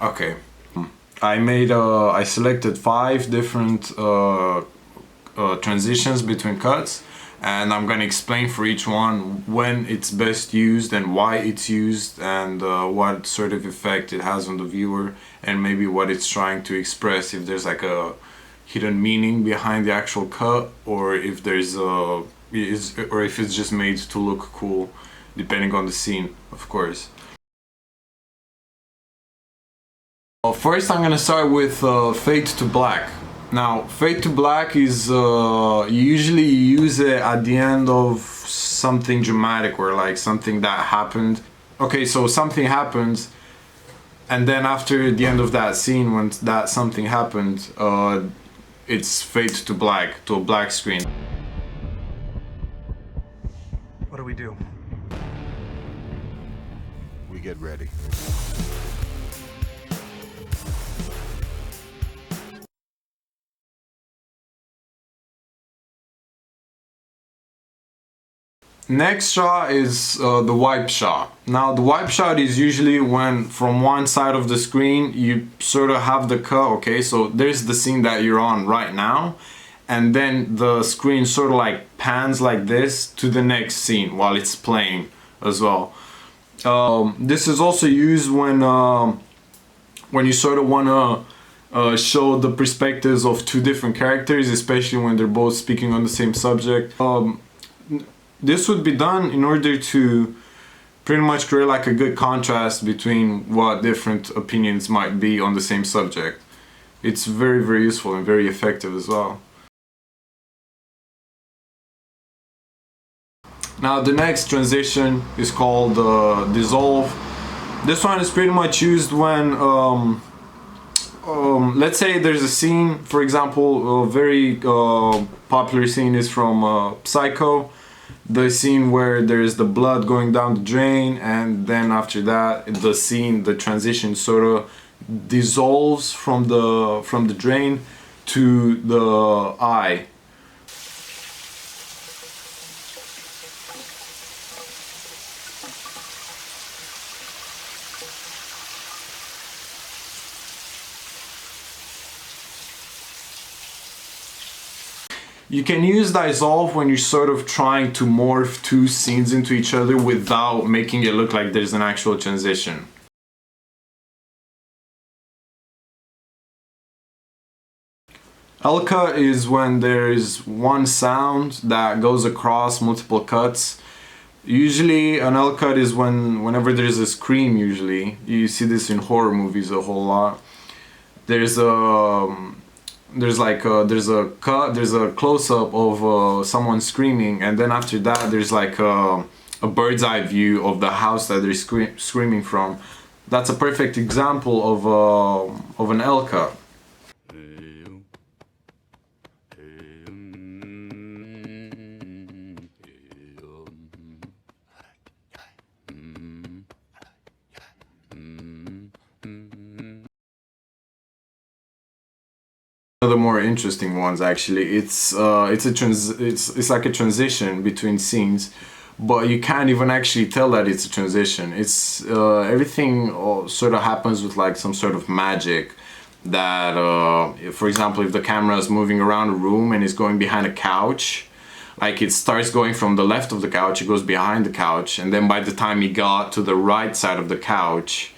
Okay. I selected 5 different transitions between cuts, and I'm gonna explain for each one when it's best used and why it's used, and what sort of effect it has on the viewer, and maybe what it's trying to express, if there's like a hidden meaning behind the actual cut, or if there's or if it's just made to look cool, depending on the scene, of course. First I'm gonna start with Fade to Black. Now, Fade to Black is usually you use it at the end of something dramatic, or like something that happened. Okay, so something happens, and then after the end of that scene, when that something happened, it's fade to black, to a black screen. What do we do? We get ready. Next shot is the wipe shot. Now the wipe shot is usually when from one side of the screen you sort of have the cut, okay, so there's the scene that you're on right now, and then the screen sort of like pans like this to the next scene while it's playing as well. This is also used when you sort of want to show the perspectives of 2 different characters, especially when they're both speaking on the same subject. This would be done in order to pretty much create like a good contrast between what different opinions might be on the same subject. It's very, very useful and very effective as well. Now the next transition is called Dissolve. This one is pretty much used when let's say there's a scene, for example, a very popular scene is from Psycho. The scene where there's the blood going down the drain, and then after that the transition sort of dissolves from the drain to the eye. You can use dissolve when you're sort of trying to morph 2 scenes into each other without making it look like there's an actual transition. L-cut is when there is one sound that goes across multiple cuts. Usually an L-cut is whenever there's a scream. Usually you see this in horror movies a whole lot. There's a close-up of someone screaming, and then after that there's like a bird's eye view of the house that they're screaming from. That's a perfect example of an L-cut. The more interesting ones, actually, it's like a transition between scenes, but you can't even actually tell that it's a transition. It's everything sort of happens with like some sort of magic. That for example, if the camera is moving around a room and is going behind a couch, like it starts going from the left of the couch, it goes behind the couch, and then by the time he got to the right side of the couch,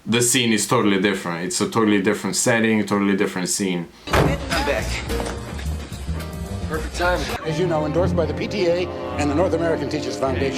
the scene is totally different. It's a totally different setting, a totally different scene. I'm back. Perfect time. As you know, endorsed by the PTA and the North American Teachers Foundation.